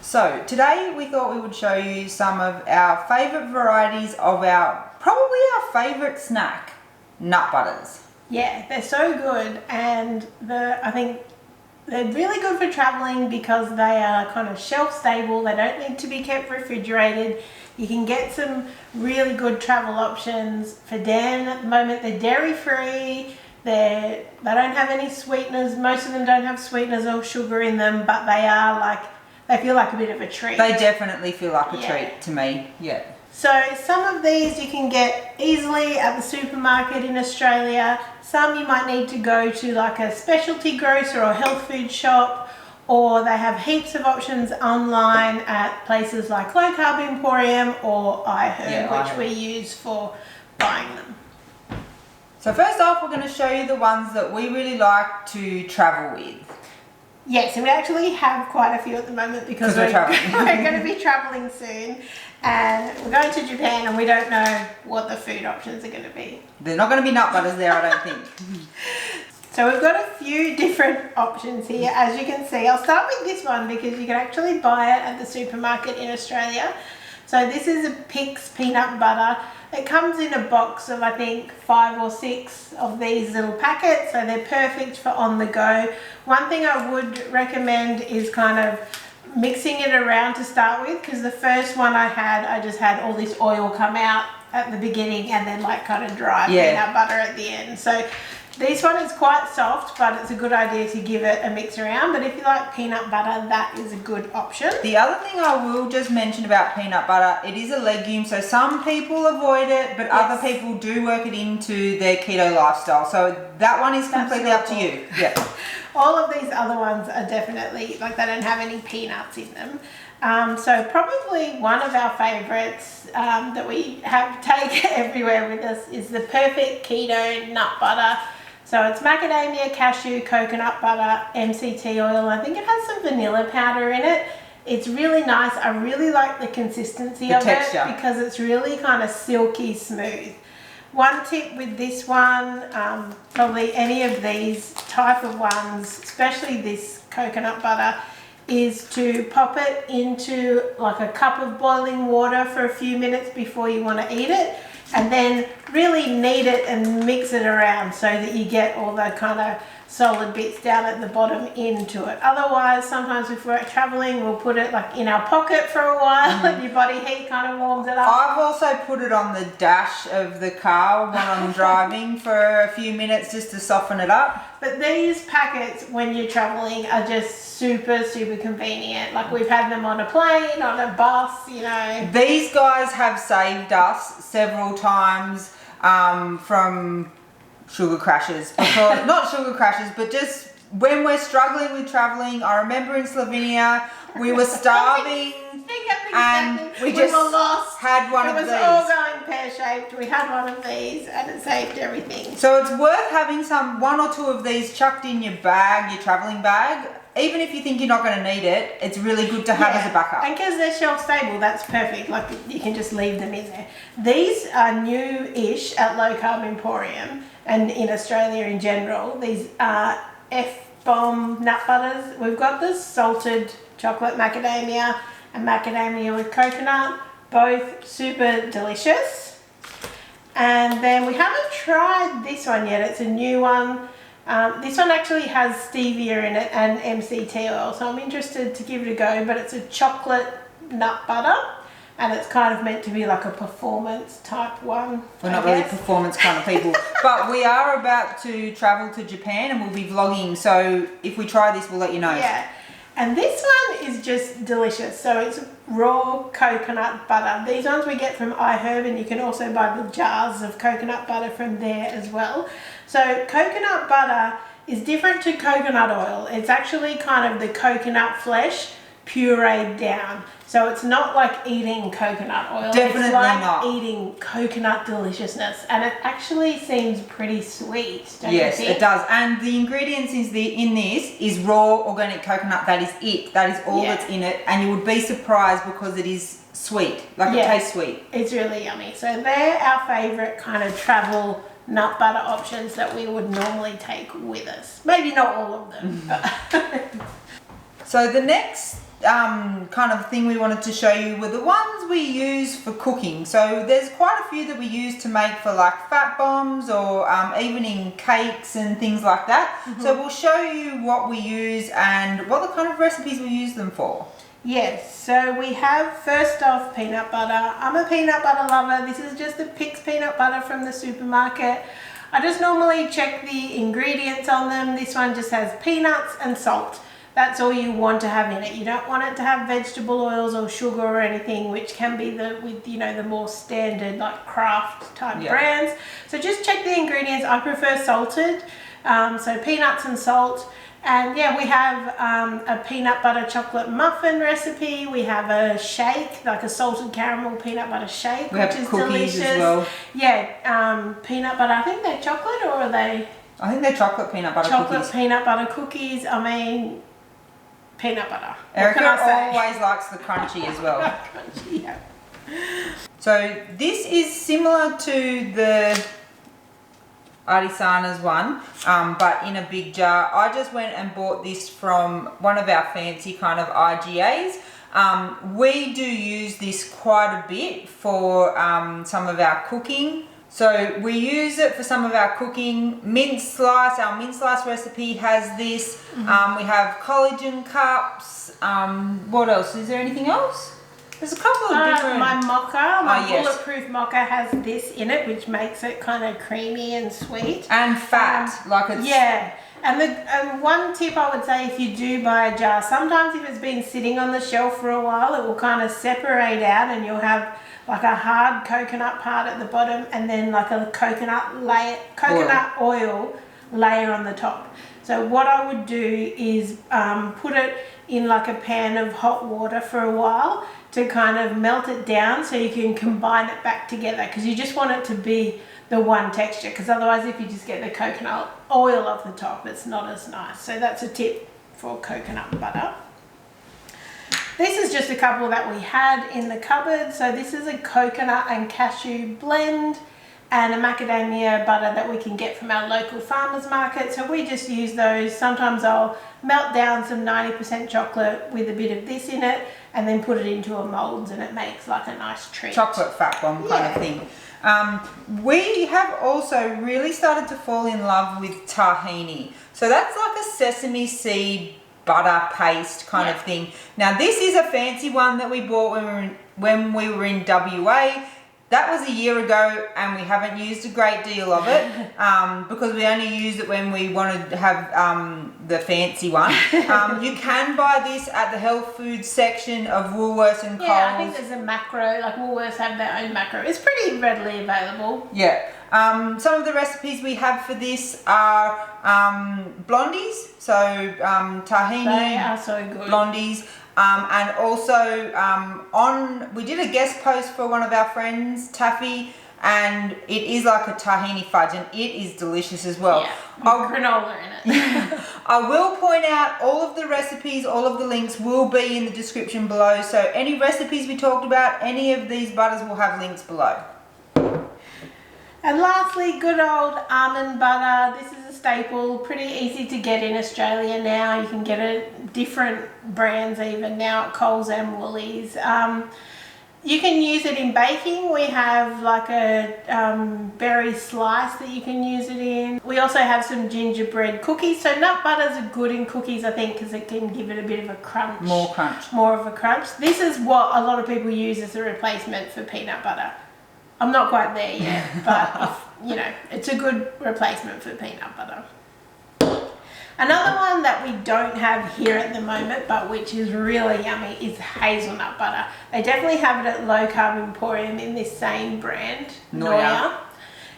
So today we thought we would show you some of our favourite varieties of probably our favourite snack, nut butters. Yeah, they're so good, and I think they're really good for travelling because they are kind of shelf stable. They don't need to be kept refrigerated. You can get some really good travel options. For Dan at the moment, they're dairy free. They don't have any sweeteners. Most of them don't have sweeteners or sugar in them, but they feel like a bit of a treat. They definitely feel like a treat to me. Yeah. So some of these you can get easily at the supermarket in Australia. Some you might need to go to like a specialty grocer or health food shop, or they have heaps of options online at places like Low Carb Emporium or iHerb, which we use for buying them. So first off, we're going to show you the ones that we really like to travel with. Yes, and we actually have quite a few at the moment because we're going to be travelling soon, and we're going to Japan and we don't know what the food options are going to be. They're not going to be nut butters there, I don't think. So we've got a few different options here, as you can see. I'll start with this one because you can actually buy it at the supermarket in Australia. So this is a Pix peanut butter. It comes in a box of I think 5 or 6 of these little packets, so they're perfect for on the go. One thing I would recommend is kind of mixing it around to start with, because the first one I just had all this oil come out at the beginning and then like kind of dry peanut butter at the end. So this one is quite soft, but it's a good idea to give it a mix around. But if you like peanut butter, that is a good option. The other thing I will just mention about peanut butter, it is a legume, so some people avoid it, but other people do work it into their keto lifestyle. So that one is completely up to you. Yeah. All of these other ones are definitely, like, they don't have any peanuts in them. So probably one of our favourites that we take everywhere with us is the Perfect Keto Nut Butter. So it's macadamia, cashew, coconut butter, MCT oil. I think it has some vanilla powder in it. It's really nice. I really like the consistency of it because it's really kind of silky smooth. One tip with this one, probably any of these type of ones, especially this coconut butter, is to pop it into like a cup of boiling water for a few minutes before you want to eat it, and then really knead it and mix it around so that you get all the kind of solid bits down at the bottom into it. Otherwise, sometimes if we're traveling, we'll put it like in our pocket for a while and your body heat kind of warms it up. I've also put it on the dash of the car when I'm driving for a few minutes just to soften it up. But these packets, when you're traveling, are just super, super convenient. Like, we've had them on a plane, on a bus, you know. These guys have saved us several times from sugar crashes. Not sugar crashes, but just when we're struggling with traveling. I remember in Slovenia, we were starving and we just were lost. Had one of these. It was all going pear-shaped. We had one of these and it saved everything. So it's worth having one or two of these chucked in your bag, your traveling bag. Even if you think you're not going to need it, it's really good to have as a backup. And because they're shelf stable, that's perfect. Like, you can just leave them in there. These are new-ish at Low Carb Emporium and in Australia in general. These are F-bomb nut butters. We've got the salted chocolate macadamia and macadamia with coconut, both super delicious. And then we haven't tried this one yet. It's a new one. This one actually has stevia in it and MCT oil, so I'm interested to give it a go. But it's a chocolate nut butter, and it's kind of meant to be like a performance type one. We're not really performance kind of people, but we are about to travel to Japan and we'll be vlogging, so if we try this, we'll let you know. Yeah, and this one is just delicious. So it's raw coconut butter. These ones we get from iHerb, and you can also buy the jars of coconut butter from there as well. So coconut butter is different to coconut oil. It's actually kind of the coconut flesh pureed down. So it's not like eating coconut oil. Definitely it's like not eating coconut deliciousness, and it actually seems pretty sweet, don't you think? Yes, it does. And the ingredients in this is raw organic coconut. That is it. That is all that's in it, and you would be surprised because it is sweet. Like, it tastes sweet. It's really yummy. So they're our favourite kind of travel nut butter options that we would normally take with us. Maybe not all of them. But So the next kind of thing we wanted to show you were the ones we use for cooking. So there's quite a few that we use to make for like fat bombs or even in cakes and things like that. So we'll show you what we use and what the kind of recipes we use them for. Yes, so we have first off peanut butter. I'm a peanut butter lover. This is just the Pix peanut butter from the supermarket. I just normally check the ingredients on them. This one just has peanuts and salt. That's all you want to have in it. You don't want it to have vegetable oils or sugar or anything, which can be the more standard like craft type brands. So just check the ingredients. I prefer salted, so peanuts and salt. And yeah, we have a peanut butter chocolate muffin recipe. We have a shake, like a salted caramel peanut butter shake, which is delicious. As well. Yeah, peanut butter. I think they're chocolate, or are they? I think they're chocolate peanut butter cookies. Chocolate peanut butter cookies. I mean, peanut butter. Erica always likes the crunchy as well. Crunchy, yeah. So this is similar to the Artisana's one, but in a big jar. I just went and bought this from one of our fancy kind of IGAs. We do use this quite a bit for some of our cooking. So we use it for some of our cooking. Mince slice, our mince slice recipe has this. We have collagen cups. What else? Is there anything else? There's a couple of different... My mocha, my bulletproof mocha has this in it, which makes it kind of creamy and sweet. And fat, like it's... Yeah. And one tip I would say, if you do buy a jar, sometimes if it's been sitting on the shelf for a while, it will kind of separate out and you'll have like a hard coconut part at the bottom and then like a coconut oil layer on the top. So what I would do is put it in like a pan of hot water for a while to kind of melt it down so you can combine it back together, because you just want it to be the one texture, because otherwise if you just get the coconut oil off the top, it's not as nice. So that's a tip for coconut butter. This is just a couple that we had in the cupboard. So this is a coconut and cashew blend and a macadamia butter that we can get from our local farmers market. So we just use those. Sometimes I'll melt down some 90% chocolate with a bit of this in it and then put it into a mold, and it makes like a nice treat. Chocolate fat bomb kind of thing. We have also really started to fall in love with tahini. So that's like a sesame seed butter paste kind of thing. Now this is a fancy one that we bought when we were in WA. That was a year ago and we haven't used a great deal of it because we only used it when we wanted to have the fancy one. You can buy this at the health food section of Woolworths and Coles. Yeah, I think there's a macro, like Woolworths have their own macro. It's pretty readily available. Yeah. Some of the recipes we have for this are blondies, so tahini. They are so good. Blondies. And also we did a guest post for one of our friends, Taffy, and it is like a tahini fudge and it is delicious as well. Yeah, with granola in it. I will point out all of the recipes, all of the links will be in the description below. So any recipes we talked about, any of these butters will have links below. And lastly, good old almond butter. This is a staple, pretty easy to get in Australia now. You can get it different brands even now at Coles and Woolies. You can use it in baking. We have like a berry slice that you can use it in. We also have some gingerbread cookies. So nut butters are good in cookies, I think, because it can give it a bit of a crunch. More crunch. More of a crunch. This is what a lot of people use as a replacement for peanut butter. I'm not quite there yet, but it's a good replacement for peanut butter. Another one that we don't have here at the moment, but which is really yummy, is hazelnut butter. They definitely have it at Low Carb Emporium in this same brand, Noya.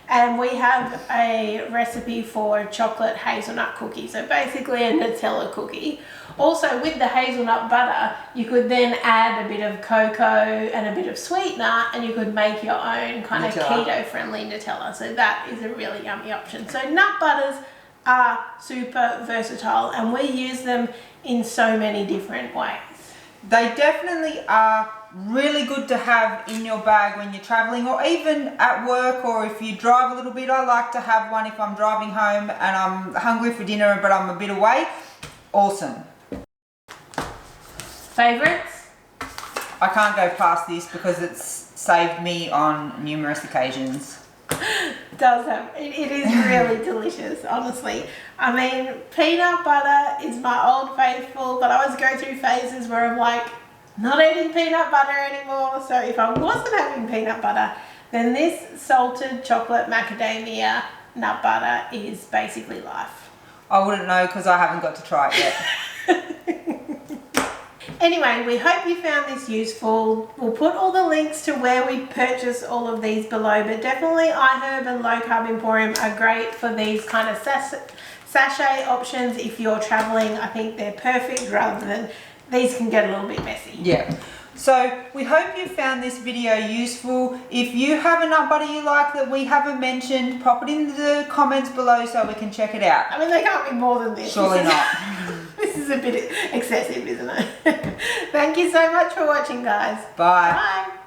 And we have a recipe for chocolate hazelnut cookie. So basically a Nutella cookie. Also with the hazelnut butter, you could then add a bit of cocoa and a bit of sweetener and you could make your own kind of keto-friendly Nutella. So that is a really yummy option. So nut butters are super versatile and we use them in so many different ways. They definitely are really good to have in your bag when you're traveling or even at work, or if you drive a little bit. I like to have one if I'm driving home and I'm hungry for dinner but I'm a bit away. Awesome. Favourites? I can't go past this because it's saved me on numerous occasions. It is really delicious, honestly. I mean, peanut butter is my old faithful, but I always go through phases where I'm like, not eating peanut butter anymore. So if I wasn't having peanut butter, then this salted chocolate macadamia nut butter is basically life. I wouldn't know because I haven't got to try it yet. Anyway, we hope you found this useful. We'll put all the links to where we purchase all of these below, but definitely iHerb and Low Carb Emporium are great for these kind of sachet options if you're traveling. I think they're perfect rather than these can get a little bit messy. Yeah. So we hope you found this video useful. If you have a nut butter you like that we haven't mentioned, pop it in the comments below so we can check it out. I mean, they can't be more than this. Surely not. This is a bit excessive, isn't it? Thank you so much for watching, guys. Bye. Bye.